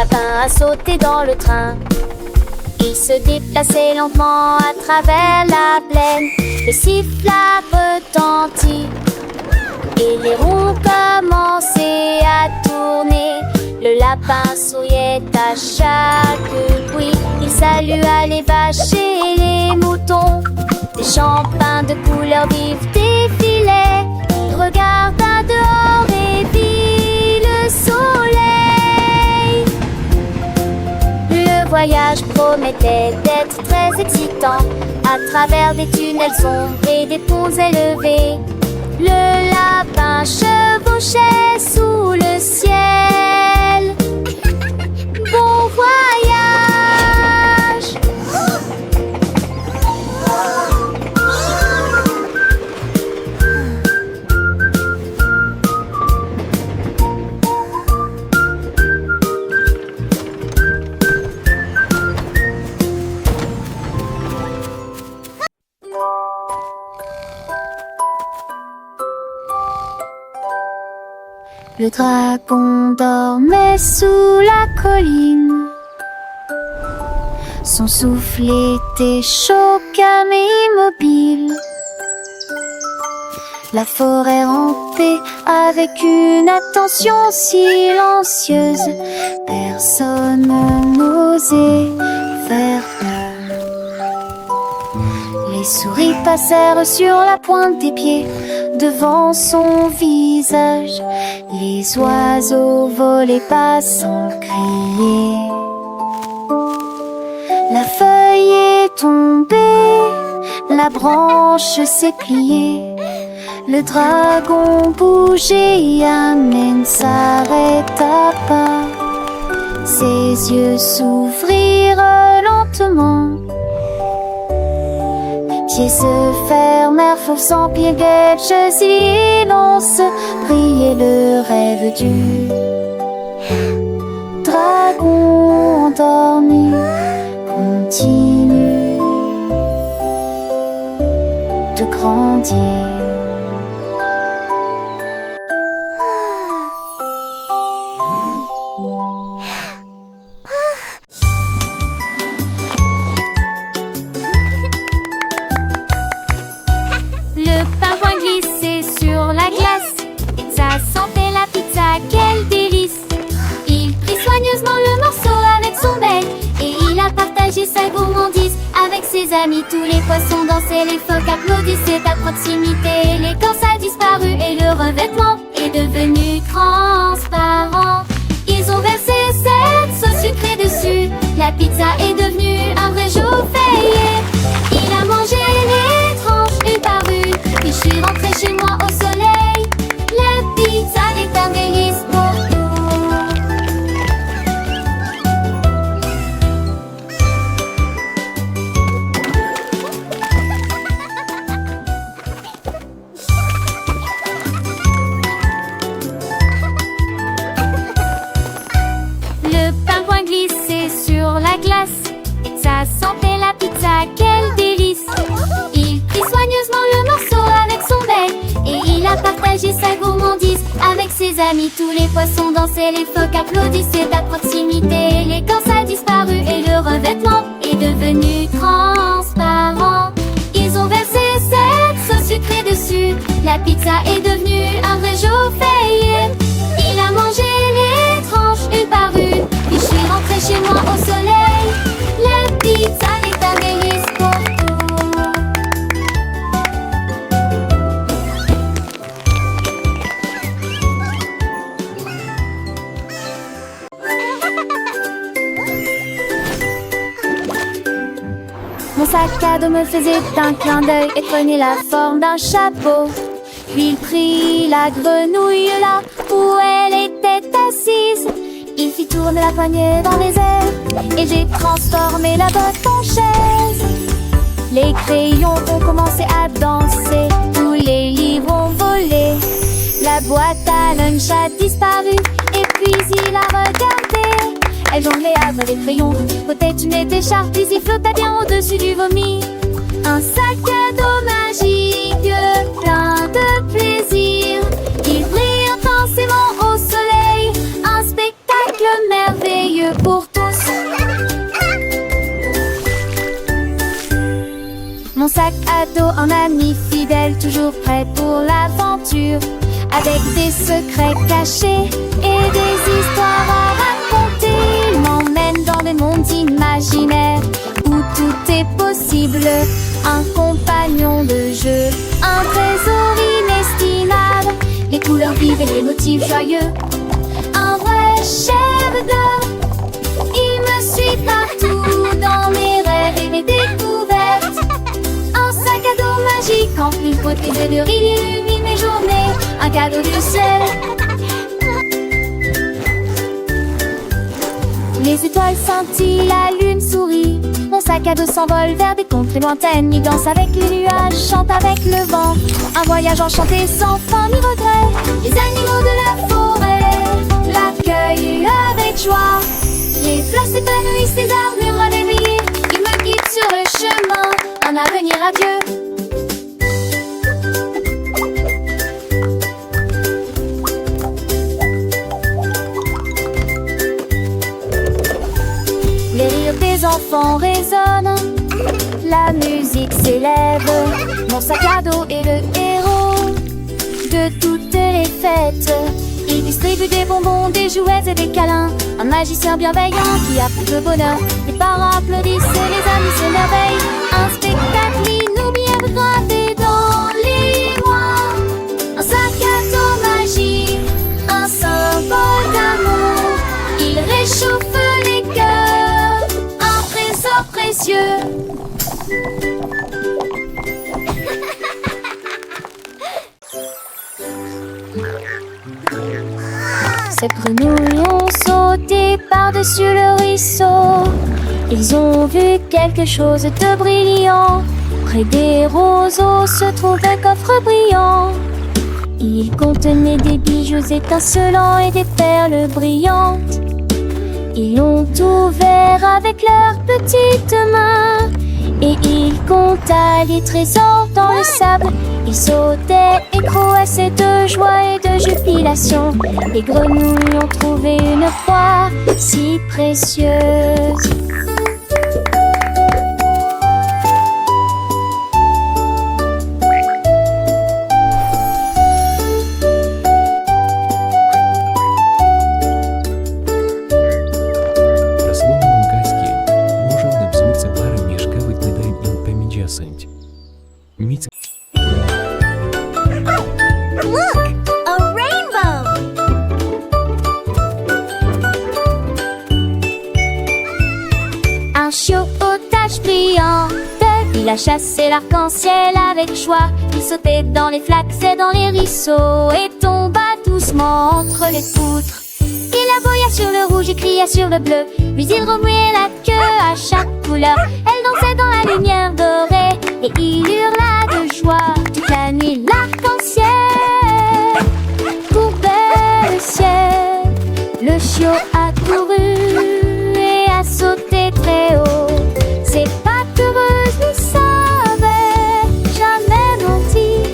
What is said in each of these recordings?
lapin a sauté dans le train. Il se déplaçait lentement à travers la plaine. Le sifflat retentit et les ronds commençaient à tourner. Le lapin souriait à chaque bruit. Il salua les vaches et les moutons. Des champs peints de couleurs vives défilaient. Il regarda dehors et vit le soleil. Le voyage promettait d'être très excitant. À travers des tunnels sombres et des ponts élevés, le lapin chevauchait sous le ciel. Bon voyage! Le dragon dormait sous la colline. Son souffle était chaud, calme et immobile. La forêt rampait avec une attention silencieuse. Personne n'osait faire peur. Les souris passèrent sur la pointe des pieds devant son visage. Les oiseaux volaient pas sans crier. La feuille est tombée, la branche s'est pliée. Le dragon bougeait, mais ne s'arrêta pas. Ses yeux s'ouvrirent lentement. Pieds se fermèrent, forçant pieds gâches, silence, brillait le rêve du dragon endormi. Continue de grandir. Le pingouin glissait sur la glace. Ça sentait la pizza, quel délice! Il prit soigneusement le morceau avec son bec et il a partagé sa gourmandise avec ses amis. Tous les poissons dansaient, les phoques applaudissaient à proximité. L'écorce a disparu et le revêtement est devenu transparent. Ils ont versé cette sauce sucrée dessus. La pizza est devenue un vrai jour férié. Il a mangé les tranches une par une. Puis je suis rentrée chez moi au soleil. La pizza est un délice pour tout. Le pingouin glissait sur la glace. Ça sentait la pizza, quel délice! Il prit soigneusement le morceau avec son bec et il a partagé sa gourmandise avec ses amis. Tous les poissons dansaient, les phoques applaudissaient à proximité. L'écorce a disparu et le revêtement est devenu transparent. Ils ont versé cette sauce sucrée dessus. La pizza est devenue un vrai jour férié. Il a mangé les tranches une par une. Puis je suis rentrée chez moi au soleil. La pizza est un délice pour tout. Mon sac à dos me faisait un clin d'œil et prenait la forme d'un chapeau. Puis il prit la grenouille là où elle était assise. Il fit tourner la poignée dans les airs et j'ai transformé la botte en chaise. Les crayons ont commencé à danser, tous les livres ont volé. La boîte à lunch a disparu et puis il a regardé. Elle jonglait avec les crayons, peut-être une écharpe, puis il flottait bien au-dessus du vomi. Un sac à dos magique, plein de plaisir. Il brille intensément au soleil, un spectacle merveilleux un ami fidèle toujours prêt pour l'aventure, avec des secrets cachés et des histoires à raconter. Il m'emmène dans le monde imaginaire où tout est possible. Un compagnon de jeu, un trésor inestimable, les couleurs vives et les motifs joyeux, un vrai chef d'œuvre. Il me suit partout dans mes rêves et mes découvertes. Un sac à dos magique en plus beauté de il illumine mes journées, un cadeau du ciel. Les étoiles scintillent, la lune sourit. Mon sac à dos s'envole vers des contrées lointaines. Il danse avec les nuages, chante avec le vent. Un voyage enchanté sans fin ni regret. Les animaux de la forêt l'accueillent avec joie. Les fleurs s'épanouissent, les arbres murmurent des milliers. Ils me guident sur le chemin, un avenir radieux. Les rires des enfants résonnent, la musique s'élève. Mon sac à dos est le héros de toutes les fêtes. Il distribue des bonbons, des jouets et des câlins. Un magicien bienveillant qui apporte le bonheur. Les parents applaudissent et les amis s'émerveillent. Un spectacle inoubliable gravé dans les mois. Un sac à dos magique, un symbole d'amour. Il réchauffe les cœurs, un trésor précieux. Ces grenouilles ont sauté par-dessus le ruisseau. Ils ont vu quelque chose de brillant. Près des roseaux se trouve un coffre brillant. Il contenait des bijoux étincelants et des perles brillantes. Ils l'ont ouvert avec leurs petites mains et ils comptaient les trésors dans le sable. Ils sautaient et croassaient de joie et de jubilation. Les grenouilles ont trouvé une proie si précieuse. Il a chassé l'arc-en-ciel avec joie. Il sautait dans les flaques et dans les ruisseaux et tomba doucement entre les poutres. Il aboya sur le rouge et cria sur le bleu, puis il remuait la queue à chaque couleur. Elle dansait dans la lumière dorée et il hurla de joie toute la nuit. L'arc-en-ciel courbait le ciel. Le chiot a couru et a sauté très haut. Ses pattes heureuses ne savaient jamais mentir.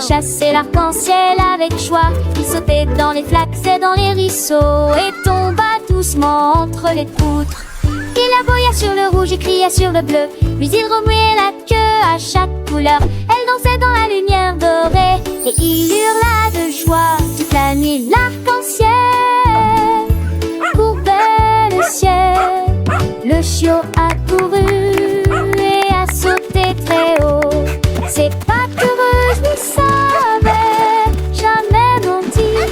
Chassé l'arc-en-ciel avec joie. Il sautait dans les flaques et dans les ruisseaux et tomba doucement entre les poutres. Il aboya sur le rouge et cria sur le bleu, puis il remuait la queue à chaque couleur. Elle dansait dans la lumière dorée et il hurla de joie toute la nuit. L'arc-en-ciel courbait le ciel. Le chiot a couru et a sauté très haut. Ses pattes heureuses ne savaient jamais mentir.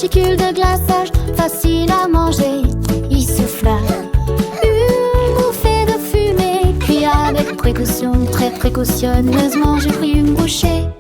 particule de glaçage, facile à manger. Il souffla une bouffée de fumée, puis avec précaution, très précautionneusement, j'ai pris une bouchée.